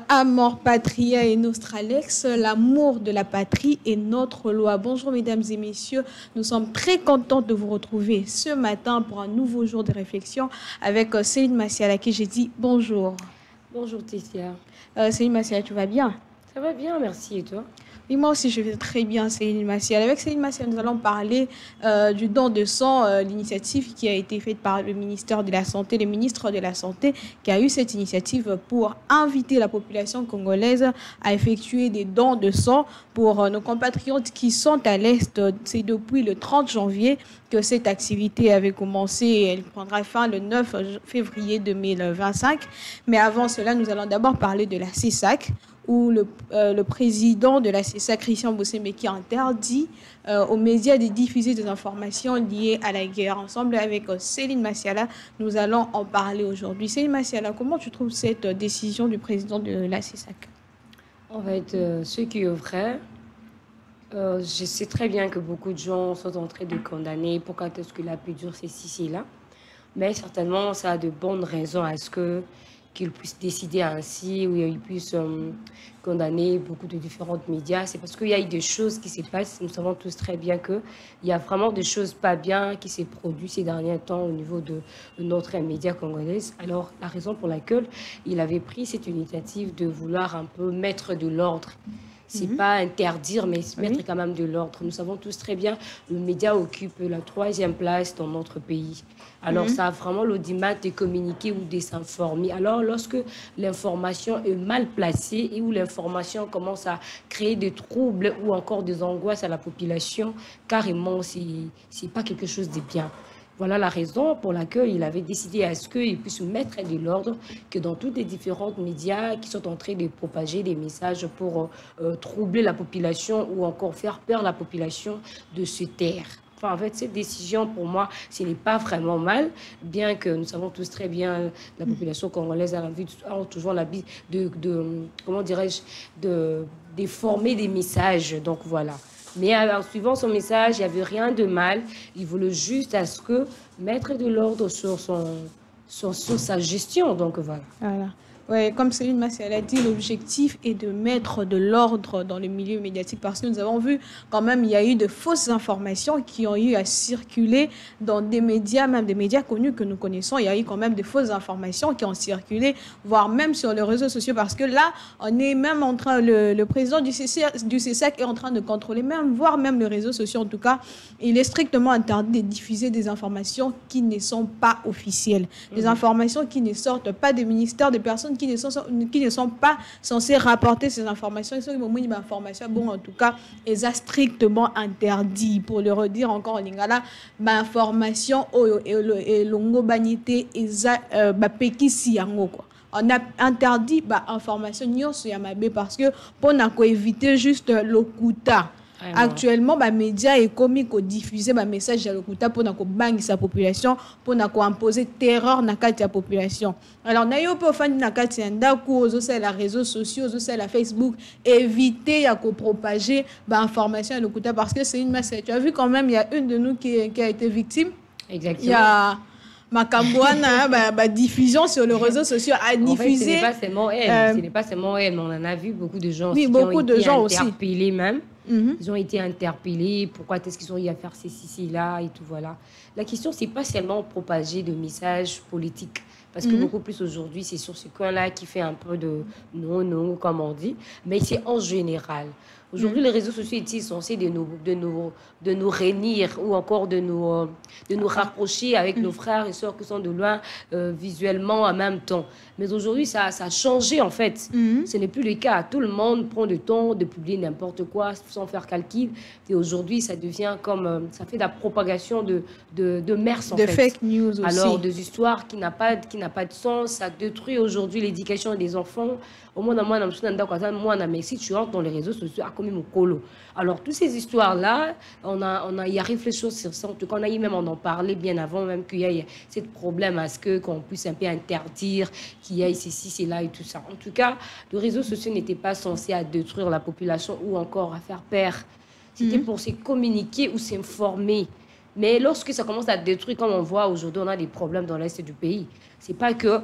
Amor Patria et Nostralex, l'amour de la patrie est notre loi. Bonjour mesdames et messieurs, nous sommes très contents de vous retrouver ce matin pour un nouveau jour de réflexion avec Céline Massiala à qui j'ai dit bonjour. Bonjour Tessia. Céline Massiala, tu vas bien? Ça va bien, merci. Et toi? Oui, moi aussi, je vais très bien, Céline Massial. Avec Céline Massial, nous allons parler du don de sang, l'initiative qui a été faite par le ministère de la Santé, le ministre de la Santé, qui a eu cette initiative pour inviter la population congolaise à effectuer des dons de sang pour nos compatriotes qui sont à l'Est. C'est depuis le 30 janvier que cette activité avait commencé et elle prendra fin le 9 février 2025. Mais avant cela, nous allons d'abord parler de la CESAC, où le président de la CESAC, Christian Bossemeki, interdit aux médias de diffuser des informations liées à la guerre. Ensemble avec Céline Massiala, nous allons en parler aujourd'hui. Céline Massiala, comment tu trouves cette décision du président de la CESAC? En fait, ce qui est vrai, je sais très bien que beaucoup de gens sont en train de condamner pourquoi est-ce que la pu dure c'est ici et là. Mais certainement, ça a de bonnes raisons à ce que qu'il puisse décider ainsi, ou il puisse condamner beaucoup de différents médias. C'est parce qu'il y a eu des choses qui se passent. Nous savons tous très bien qu'il y a vraiment des choses pas bien qui s'est produites ces derniers temps au niveau de notre média congolais. Alors, la raison pour laquelle il avait pris cette initiative de vouloir un peu mettre de l'ordre. C'est pas interdire, mais mettre quand même de l'ordre. Nous savons tous très bien, le média occupe la 3e place dans notre pays. Alors, ça a vraiment l'audimat de communiquer ou de s'informer. Alors, lorsque l'information est mal placée et où l'information commence à créer des troubles ou encore des angoisses à la population, carrément, c'est pas quelque chose de bien. Voilà la raison pour laquelle il avait décidé à ce qu'il puisse mettre de l'ordre, que dans tous les différents médias qui sont en train de propager des messages pour troubler la population ou encore faire peur à la population de se taire. Enfin, en fait, cette décision, pour moi, ce n'est pas vraiment mal, bien que nous savons tous très bien la population congolaise a toujours l'habitude comment dirais-je, de former des messages. Donc, voilà. Mais en suivant son message, il n'y avait rien de mal. Il voulait juste à ce que mettre de l'ordre sur sa gestion. Donc, voilà. Voilà. Ouais, comme Céline Massiala a dit, l'objectif est de mettre de l'ordre dans le milieu médiatique parce que nous avons vu quand même il y a eu de fausses informations qui ont eu à circuler dans des médias, même des médias connus que nous connaissons. Il y a eu quand même de fausses informations qui ont circulé, voire même sur les réseaux sociaux parce que là, on est même en train, le président du CESAC est en train de contrôler même, voire même les réseaux sociaux en tout cas. Il est strictement interdit de diffuser des informations qui ne sont pas officielles, des informations qui ne sortent pas des ministères, des personnes qui ne sont pas censés rapporter ces informations. Ils sont une information, bon, en tout cas, ils ont strictement interdit. Pour le redire encore en lingala, information et longo banité et pekisi yango quoi. On a interdit information parce que pour éviter juste l'okuta. Actuellement, les médias et comiques ont diffusé des messages à l'okuta pour bannir sa population, pour imposer terreur dans la population. Alors, nous avons fait les réseaux sociaux, les Facebook, éviter de propager des informations à l'okuta parce que c'est une masse. Tu as vu quand même, il y a une de nous qui a été victime. Exactement. Il y a Makambouana, diffusion sur les réseaux sociaux a diffusé. En fait, ce n'est pas seulement elle, ce n'est pas seulement elle, mais on en a vu beaucoup de gens, oui, qui beaucoup ont de été gens interpellés aussi. même. Ils ont été interpellés, pourquoi est-ce qu'ils ont eu à faire ceci, là et tout, voilà. La question, c'est pas seulement propager de messages politiques, parce que beaucoup plus aujourd'hui, c'est sur ce coin-là qui fait un peu de non, comme on dit, mais c'est en général. Aujourd'hui, les réseaux sociaux sont censés de nous réunir ou encore de nous rapprocher avec nos frères et sœurs qui sont de loin visuellement en même temps. Mais aujourd'hui, ça a changé en fait. Ce n'est plus le cas. Tout le monde prend le temps de publier n'importe quoi sans faire calcul. Et aujourd'hui, ça devient comme... ça fait de la propagation de mers en fait. De fake news aussi. Alors, des histoires qui n'a pas de sens. Ça détruit aujourd'hui l'éducation des enfants. Au moins, si tu rentres dans les réseaux sociaux, alors, toutes ces histoires-là, on a y a réfléchi sur ça. En tout cas, on a eu même en parler bien avant, même qu'il y ait ce problème à ce qu'on puisse un peu interdire, qu'il y ait ceci, cela et tout ça. En tout cas, les réseaux sociaux n'étaient pas censés à détruire la population ou encore à faire peur. C'était pour se communiquer ou s'informer. Mais lorsque ça commence à détruire, comme on voit aujourd'hui, on a des problèmes dans l'Est du pays. C'est pas que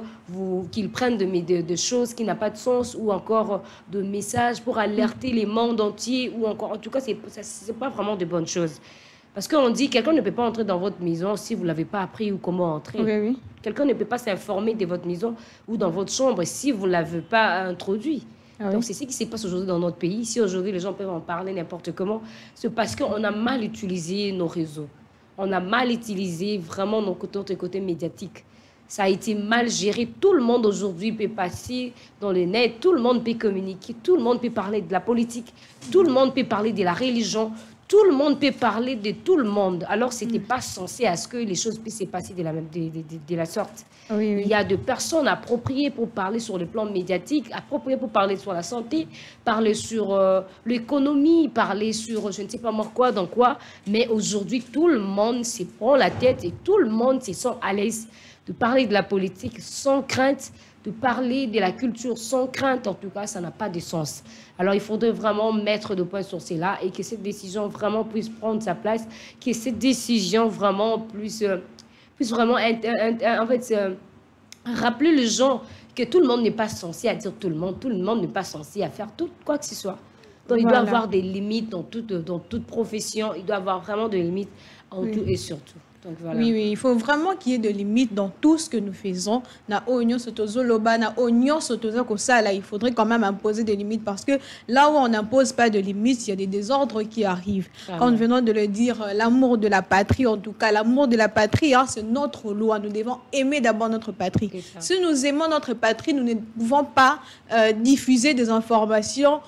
qu'ils prennent de choses qui n'ont pas de sens ou encore de messages pour alerter les mondes entiers ou encore, en tout cas, c'est pas vraiment de bonnes choses. Parce qu'on dit quelqu'un ne peut pas entrer dans votre maison si vous ne l'avez pas appris ou comment entrer. Oui, oui. Quelqu'un ne peut pas s'informer de votre maison ou dans votre chambre si vous ne l'avez pas introduit. Ah oui. Donc, c'est ce qui se passe aujourd'hui dans notre pays. Si aujourd'hui les gens peuvent en parler n'importe comment, c'est parce qu'on a mal utilisé nos réseaux. On a mal utilisé vraiment notre côté médiatique. Ça a été mal géré. Tout le monde aujourd'hui peut passer dans le net, tout le monde peut communiquer, tout le monde peut parler de la politique, tout le monde peut parler de la religion, tout le monde peut parler de tout le monde. Alors, ce n'était pas censé à ce que les choses puissent se passer de la sorte. Oui, oui. Il y a de personnes appropriées pour parler sur le plan médiatique, appropriées pour parler sur la santé, parler sur l'économie, parler sur je ne sais pas moi quoi, dans quoi. Mais aujourd'hui, tout le monde se prend la tête et tout le monde se sent à l'aise de parler de la politique sans crainte, de parler de la culture sans crainte. En tout cas, ça n'a pas de sens. Alors, il faudrait vraiment mettre de points sur cela et que cette décision vraiment puisse prendre sa place, que cette décision vraiment puisse vraiment, rappeler les gens que tout le monde n'est pas censé à dire tout le monde n'est pas censé à faire tout, quoi que ce soit. Donc, il doit y avoir des limites dans toute profession, il doit y avoir vraiment des limites en tout et surtout. Donc, voilà. Oui, oui, il faut vraiment qu'il y ait de limites dans tout ce que nous faisons. Na oignon sotozo loba, na oignon sotozo comme ça, là, il faudrait quand même imposer des limites parce que là où on n'impose pas de limites, il y a des désordres qui arrivent. Quand nous venons de le dire, l'amour de la patrie, en tout cas, l'amour de la patrie, hein, c'est notre loi. Nous devons aimer d'abord notre patrie. Si nous aimons notre patrie, nous ne pouvons pas diffuser des informations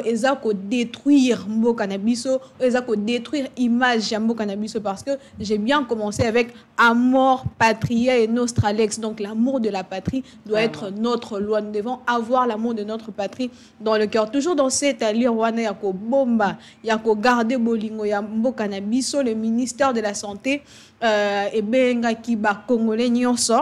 ezako détruire mboka na biso, ezako détruire image ya mboka na biso parce que j'ai bien commencé avec Amor Patria et Nostralex. Donc l'amour de la patrie doit être notre loi. Nous devons avoir l'amour de notre patrie dans le cœur. Toujours dans cette allure wana yako bomba, yako garder bolingo ya mboka na biso, le ministère de la santé et benga ki ba congolais nyonso.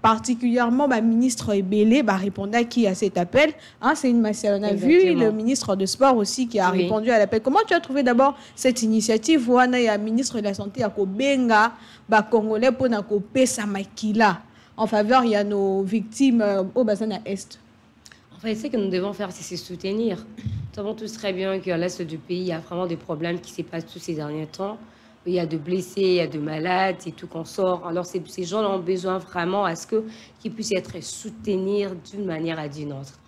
Particulièrement ministre Ebele répondait à cet appel. Hein, c'est une masse. On a vu le ministre de Sport aussi qui a répondu à l'appel. Comment tu as trouvé d'abord cette initiative? Il y a le ministre de la Santé à Kobenga, Congolais pour pesa makila en faveur il y a nos victimes au bassin Est. En fait, ce que nous devons faire, c'est se soutenir. Nous savons tous très bien qu'à l'Est du pays, il y a vraiment des problèmes qui se passent tous ces derniers temps. Il y a de blessés, il y a de malades et tout qu'on sort. Alors, ces gens ont besoin vraiment à ce qu'ils puissent être soutenus d'une manière à d'une autre.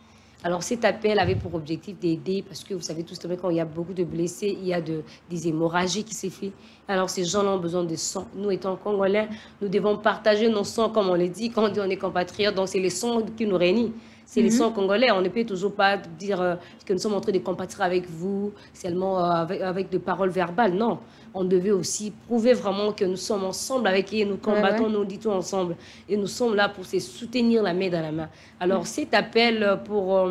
Alors, cet appel avait pour objectif d'aider parce que vous savez tous quand il y a beaucoup de blessés, il y a des hémorragies qui s'est fait. Alors, ces gens ont besoin de sang. Nous, étant Congolais, nous devons partager nos sangs, comme on le dit, quand on dit on est compatriotes. Donc, c'est les sangs qui nous réunissent. C'est les sangs congolais. On ne peut toujours pas dire que nous sommes en train de compatir avec vous seulement avec des paroles verbales. Non, on devait aussi prouver vraiment que nous sommes ensemble avec eux, nous combattons, nous dit tout ensemble. Et nous sommes là pour se soutenir la main dans la main. Alors cet appel pour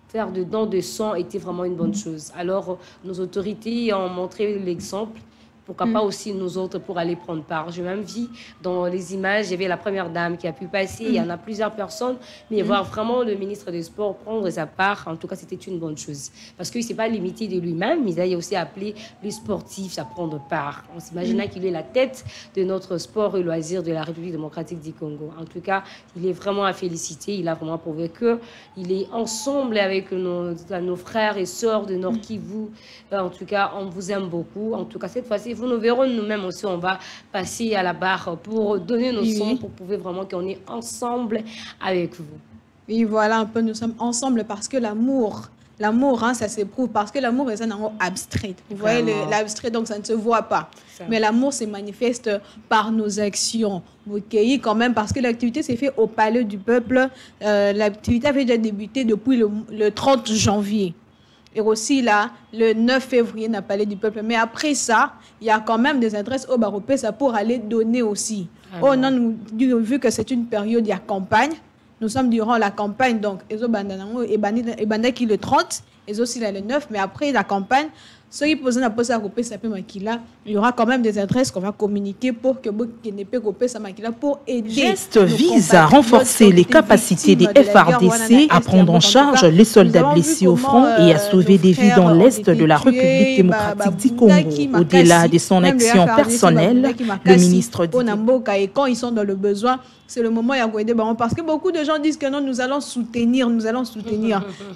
faire de dons de sang était vraiment une bonne chose. Alors nos autorités ont montré l'exemple. Pourquoi pas aussi nous autres pour aller prendre part. J'ai même vu dans les images, il y avait la première dame qui a pu passer, il y en a plusieurs personnes, mais voir vraiment le ministre des Sports prendre sa part, en tout cas, c'était une bonne chose. Parce qu'il ne s'est pas limité de lui-même, mais il a aussi appelé les sportifs à prendre part. On s'imaginait qu'il est la tête de notre sport et loisir de la République démocratique du Congo. En tout cas, il est vraiment à féliciter. Il a vraiment prouvé qu'il est ensemble avec nos frères et sœurs de Nord Kivu. En tout cas, on vous aime beaucoup. En tout cas, cette fois-ci, vous nous verrons nous-mêmes aussi, on va passer à la barre pour donner nos sons, pour prouver vraiment qu'on est ensemble avec vous. Oui, voilà un peu, nous sommes ensemble parce que l'amour, hein, ça s'éprouve, parce que l'amour est un amour abstrait. Vous voyez l'abstrait, donc ça ne se voit pas. Mais l'amour se manifeste par nos actions. Vous cueillez quand même, parce que l'activité s'est faite au Palais du Peuple. L'activité avait déjà débuté depuis le 30 janvier. Et aussi là, le 9 février, on a Palais du Peuple. Mais après ça, il y a quand même des adresses au Baropé, ça pour aller donner aussi. Oh non, vu que c'est une période, il y a campagne. Nous sommes durant la campagne, donc, et banda qui le 30, et aussi là, le 9, mais après la campagne, ceux qui posent la pose à couper ça peut maquiller. Il y aura quand même des adresses qu'on va communiquer pour que qui ne peut couper sa maquiller pour aider. Geste vise à renforcer les capacités des FARDC à prendre en charge les soldats blessés au front et à sauver des vies dans l'est de la République démocratique du Congo. Au-delà de son action personnelle, le ministre dit et quand ils sont dans le besoin, c'est le moment parce que beaucoup de gens disent que non, nous allons soutenir.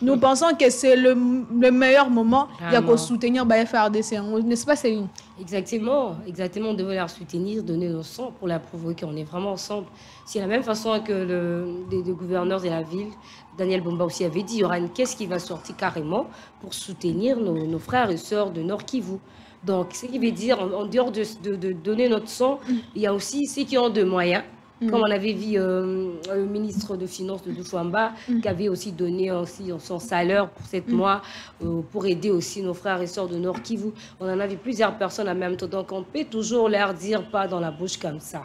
Nous pensons que c'est le meilleur moment. Il y a qu'à soutenir FARDC, n'est-ce pas Céline? Exactement, on devrait la soutenir, donner nos sangs pour la provoquer. On est vraiment ensemble. C'est la même façon que les gouverneurs de la ville, Daniel Bumba aussi avait dit, il y aura une caisse qui va sortir carrément pour soutenir nos frères et sœurs de Nord Kivu. Donc, ce qui veut dire, en dehors de donner notre sang, il y a aussi ceux qui ont de moyens. Comme on avait vu le ministre de Finances de Douchouamba, qui avait aussi donné aussi son salaire pour 7 mois pour aider aussi nos frères et sœurs de Nord Kivu. On en a vu plusieurs personnes en même temps. Donc on peut toujours leur dire pas dans la bouche comme ça.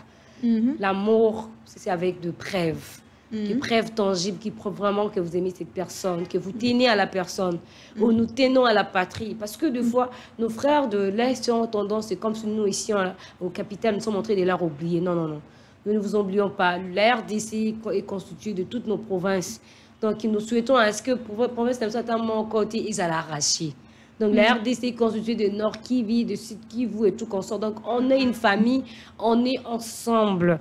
L'amour, c'est avec de preuves. Des preuves tangibles qui prouvent vraiment que vous aimez cette personne, que vous tenez à la personne, ou nous tenons à la patrie. Parce que des fois, nos frères de l'Est ont tendance, c'est comme si nous ici au capital, nous sommes en train de leur oublier. Non, non, non. Nous ne vous oublions pas. La RDC est constituée de toutes nos provinces. Donc, nous souhaitons à ce que pour province comme ça, mon côté, ils allaient l'arracher. Donc, la RDC est constituée de Nord Kivu, de Sud Kivu et tout consort. Donc, on est une famille, on est ensemble.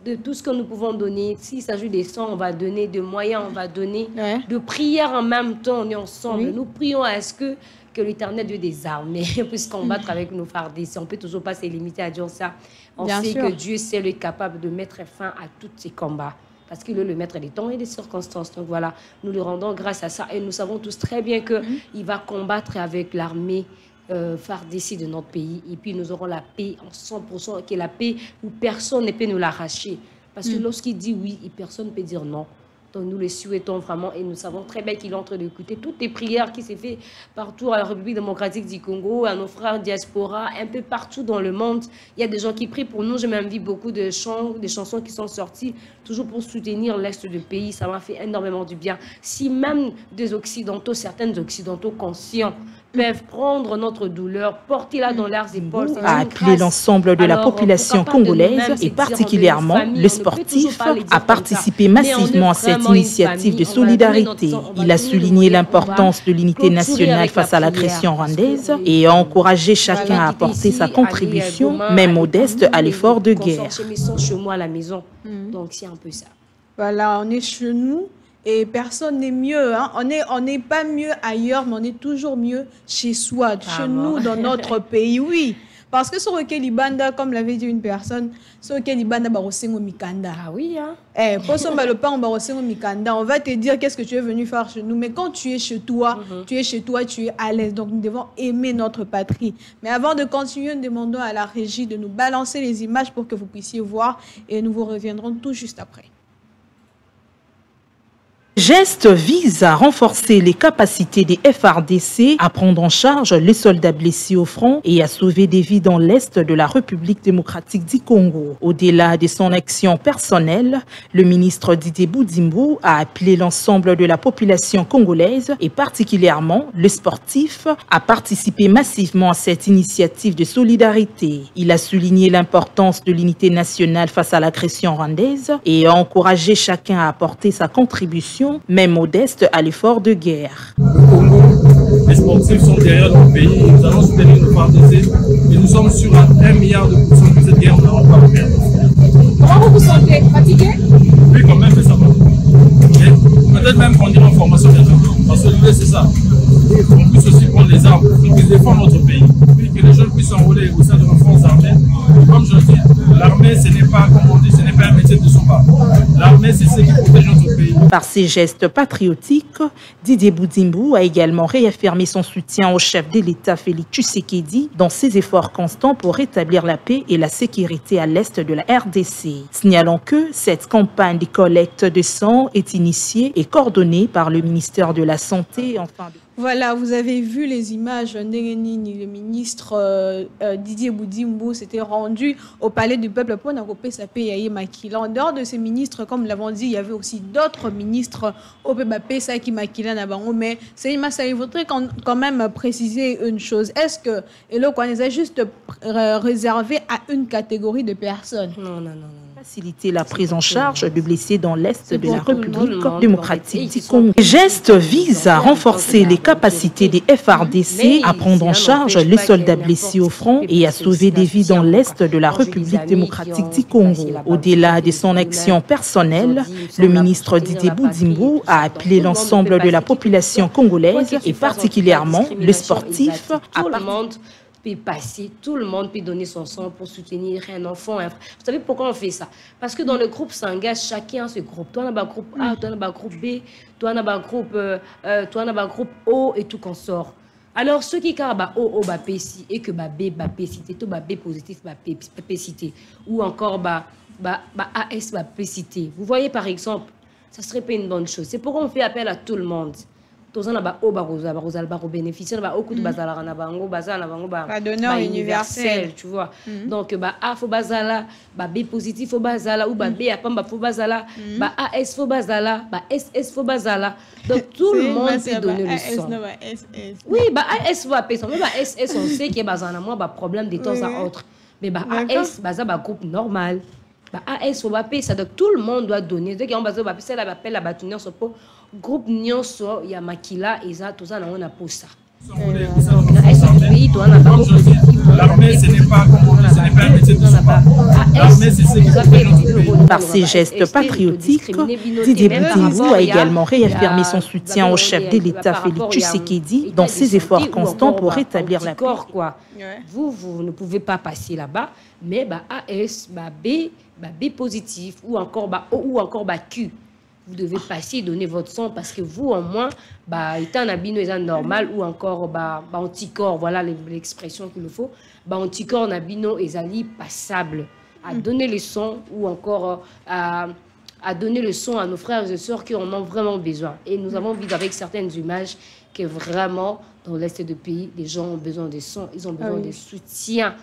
De tout ce que nous pouvons donner, s'il s'agit des sangs, on va donner, de moyens, on va donner, de prières en même temps, on est ensemble. Nous prions à ce que l'Éternel Dieu des armées puisse combattre avec nos FARDC. On ne peut toujours pas se limiter à dire ça. On sait que Dieu seul est capable de mettre fin à tous ces combats. Parce qu'il est le maître des temps et des circonstances. Donc voilà, nous lui rendons grâce à ça. Et nous savons tous très bien qu'il va combattre avec l'armée FARDC de notre pays. Et puis nous aurons la paix en 100%, qui est la paix où personne ne peut nous l'arracher. Parce que lorsqu'il dit oui, personne ne peut dire non. Donc nous le souhaitons vraiment et nous savons très bien qu'il est en train d'écouter toutes les prières qui s'est fait partout à la République démocratique du Congo, à nos frères diaspora, un peu partout dans le monde. Il y a des gens qui prient pour nous. J'ai même vu beaucoup de chants, des chansons qui sont sorties toujours pour soutenir l'Est du pays. Ça m'a fait énormément du bien. Si même des Occidentaux, certains Occidentaux conscients peuvent prendre notre douleur, porter-la dans leurs épaules. A appelé l'ensemble de la population congolaise et particulièrement les sportifs à participer massivement à cette initiative de solidarité. Il a souligné l'importance de l'unité nationale face à l'agression rwandaise et a encouragé chacun à apporter sa contribution, même modeste, à l'effort de guerre. Chez moi à la maison. Donc c'est un peu ça. Voilà, on est chez nous. Et personne n'est mieux. Hein. On n'est pas mieux ailleurs, mais on est toujours mieux chez soi, chez nous, dans notre pays. Oui. Parce que sur lequel Ibanda, comme l'avait dit une personne, sur lequel Ibanda barosengo mikanda. Ah oui, hein. On va te dire qu'est-ce que tu es venu faire chez nous. Mais quand tu es chez toi, tu es à l'aise. Donc nous devons aimer notre patrie. Mais avant de continuer, nous demandons à la régie de nous balancer les images pour que vous puissiez voir. Et nous vous reviendrons tout juste après. Geste vise à renforcer les capacités des FARDC à prendre en charge les soldats blessés au front et à sauver des vies dans l'est de la République démocratique du Congo. Au-delà de son action personnelle, le ministre Didier Boudimbo a appelé l'ensemble de la population congolaise et particulièrement les sportifs à participer massivement à cette initiative de solidarité. Il a souligné l'importance de l'unité nationale face à l'agression rwandaise et a encouragé chacun à apporter sa contribution, même modeste, à l'effort de guerre. Le Congo, les sportifs sont derrière notre pays et nous allons soutenir nos FARDC et nous sommes sur 1 milliard de pourcents que cette guerre, nous n'allons pas perdre. Comment vous vous sentez? Fatigué? Oui, quand même, mais ça va. Peut-être même qu'on ira en formation bientôt, parce que l'idée c'est ça. On puisse aussi prendre les armes pour qu'ils défendent notre pays, puis que les jeunes puissent s'enrôler au sein de nos forces armées. Comme je le dis, l'armée, ce n'est pas, comme on dit, ce n'est pas un métier de combat. L'armée, c'est ce qui protège notre pays. Par ses gestes patriotiques, Didier Boudimbo a également réaffirmé son soutien au chef de l'État Félix Tshisekedi dans ses efforts constants pour rétablir la paix et la sécurité à l'est de la RDC. Signalant que cette campagne de collecte de sang est initiée et coordonnée par le ministère de la Santé. Voilà, vous avez vu les images. Ndengenini, le ministre Didier Boudimbo s'était rendu au palais du peuple pour n'accompagner sa paye Makila. En dehors de ces ministres, comme nous l'avons dit, il y avait aussi d'autres ministres au PBP, ça qui Makila Nabango. Mais c'est une masse. Il faudrait quand même préciser une chose. Est-ce que Elo Kwaneza est juste réservé à une catégorie de personnes? Non. Faciliter la prise en charge de blessés dans l'Est de la République démocratique du Congo. Les gestes visent à renforcer les capacités des FARDC à prendre en charge les soldats blessés au front et à sauver des vies dans l'Est de la République démocratique du Congo. Au-delà de son action personnelle, le ministre Didier Boudimbo a appelé l'ensemble de la population congolaise et particulièrement les sportifs à peut passer, tout le monde peut donner son sang pour soutenir un enfant. Vous savez pourquoi on fait ça? Parce que dans le groupe s'engage chacun ce groupe. Toi, on a un groupe A, toi, on a un groupe B, toi, on a un groupe O et tout qu'on sort. Alors, ceux qui ont O, PC et que B, cité, tout B positif, P cité, ou encore AS, P cité. Vous voyez, par exemple, ça serait pas une bonne chose. C'est pourquoi on fait appel à tout le monde. Tous on a bénéficier donneur universel, tu vois. Donc A faut bazala, B positif faut bazala ou B apamba faut bazala, AS faut bazala, SS faut bazala. Donc tout le monde peut donner le sang. Oui, AS va payer, mais SS on sait qu'il y a bazana moi problème de temps à autre. Mais AS bazala groupe normal. AS faut payer ça, donc tout le monde doit donner. Donc on bazala c'est la appel la bâtonnière sur groupe Nyonso ya Makila et ça tout ça on a pour ça. L'armée ce n'est pas un métier de souvent. L'armée c'est ce qui fait. Par ces gestes patriotiques, Didier Boudimbo a également réaffirmé son soutien au chef de l'État Félix Tshisekedi dans ses efforts constants pour rétablir la paix. Vous ne pouvez pas passer là-bas, mais AS, B positif ou encore O ou encore Q. Vous devez passer et donner votre sang parce que vous, au moins, étant un abino normal ou encore anticorps, voilà l'expression qu'il faut, anticorps en abino est passable à donner le sang ou encore à donner le sang à nos frères et sœurs qui en ont vraiment besoin. Et nous avons vu avec certaines images que vraiment, dans l'Est du pays, les gens ont besoin de sang, ils ont besoin de soutien.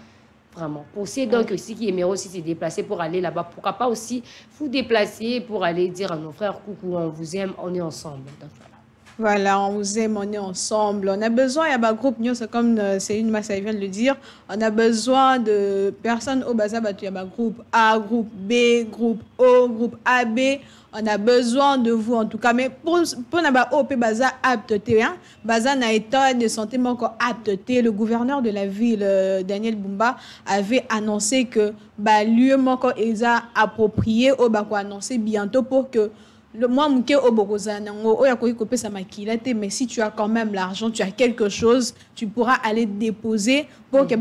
Vraiment. Pour ceux donc aussi qui aimeraient aussi se déplacer pour aller là-bas, pourquoi pas aussi vous déplacer pour aller dire à nos frères coucou, on vous aime, on est ensemble. Donc, voilà, on vous aime, on est ensemble. On a besoin, il y a un groupe, comme Céline Massa vient de le dire, on a besoin de personnes au Baza, il y a un groupe A, groupe B, groupe O, groupe AB. On a besoin de vous en tout cas. Mais pour n'avoir OP Baza apteté, Baza n'a état de santé encore apteté. Le gouverneur de la ville, Daniel Bumba, avait annoncé que lieu encore est approprié au annoncé bientôt pour que moi, mais si tu as quand même l'argent, tu as quelque chose, tu pourras aller déposer pour que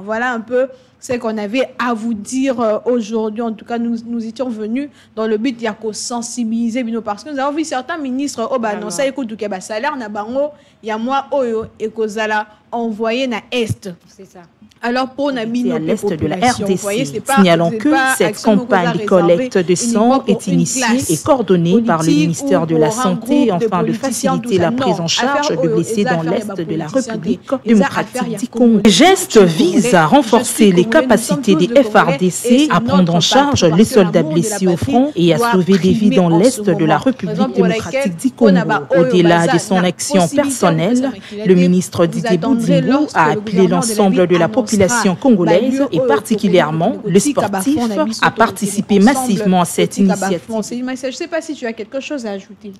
voilà un peu ce qu'on avait à vous dire aujourd'hui. En tout cas, nous étions venus dans le but de sensibiliser parce que nous avons vu certains ministres ça écoute que salaire na bango ya moi oyo et kozala envoyé na est. C'est ça. Alors pour Nabino, à l'est de la RDC, signalons que cette campagne de collecte de sang est initiée et coordonnée par le ministère de la Santé afin de faciliter la prise en charge de blessés dans l'est de la République démocratique du Congo. Les gestes visent à renforcer les capacités des FARDC à prendre en charge les soldats blessés au front et à sauver des vies dans l'est de la République démocratique du Congo. Au-delà de son action personnelle, le ministre Didier Boudimbo a appelé l'ensemble de la population congolaise et particulièrement les sportifs à participer massivement à cette initiative. Je ne sais pas si tu as quelque chose à ajouter.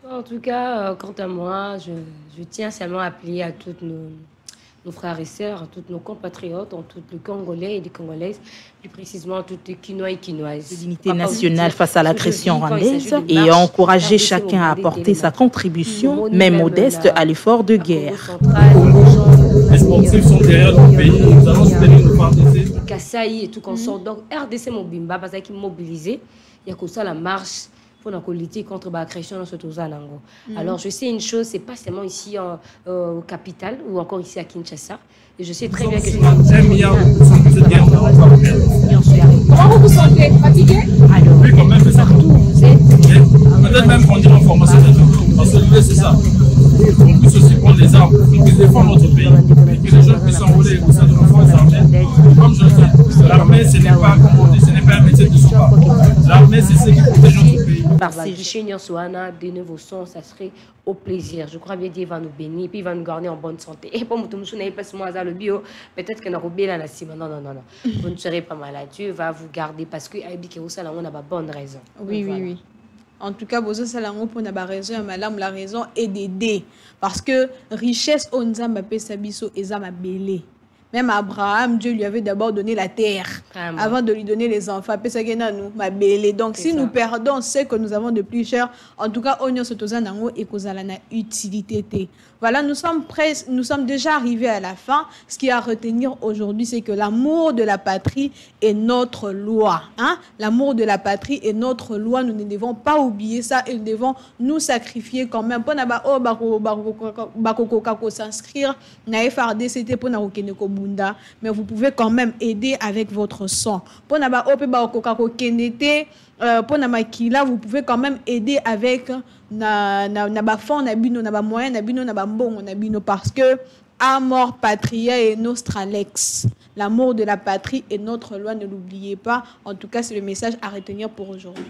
En tout cas, quant à moi, je tiens seulement à appeler à tous nos frères et sœurs, à tous nos compatriotes, tous les Congolais et les Congolaises, plus précisément toutes les Quinois et Quinoises. L'unité nationale face à l'agression rwandaise et à encourager chacun à apporter sa contribution, même modeste, à l'effort de guerre. Les sportifs sont derrière notre pays, nous allons soutenir nos FARDC. Kassaï et tout qu'on sort. Donc RDC Mobimba, parce qu'ils mobilisé, il y a comme ça la marche pour lutter contre l'agression dans ce Tozanango. Alors je sais une chose, c'est pas seulement ici au capital ou encore ici à Kinshasa. Et je sais très bien que je Comment vous vous sentez? Fatigué? Alors, oui, quand même, partout où vous êtes. Peut-être même qu'on dirait en formation, parce que c'est ça. puissent aussi prendre les armes et qu'ils défendent notre pays, et que les jeunes puissent s'enrôler au sein de nos forces armées. Comme je le dis, l'armée, ce n'est pas, comme on dit, ce n'est pas un métier de combat. L'armée, c'est ce qui protège notre pays. Par ces de nouveau sons, ça serait au plaisir. Je crois bien Dieu va nous bénir, puis il va nous garder en bonne santé. Et pour moi, le bio, peut-être que non. Vous ne serez pas malade. Dieu va vous garder parce que on a pas bonne raison. Oui, voilà. Oui. En tout cas, vous avez raison, madame, la raison est d'aider. Parce que richesse, on a fait sabiso et ça m'a belé. Même Abraham, Dieu lui avait d'abord donné la terre avant de lui donner les enfants. Donc, si nous perdons ce que nous avons de plus cher, en tout cas, on a utilité. Voilà, nous sommes déjà arrivés à la fin. Ce qui est à retenir aujourd'hui, c'est que l'amour de la patrie est notre loi. Hein? L'amour de la patrie est notre loi. Nous ne devons pas oublier ça et nous devons nous sacrifier quand même. Pour s'inscrire, c'était pour mais vous pouvez quand même aider avec votre sang. Pour vous pouvez quand même aider avec parce que Amor Patria et Nostralex. L'amour de la patrie est notre loi, ne l'oubliez pas. En tout cas, c'est le message à retenir pour aujourd'hui.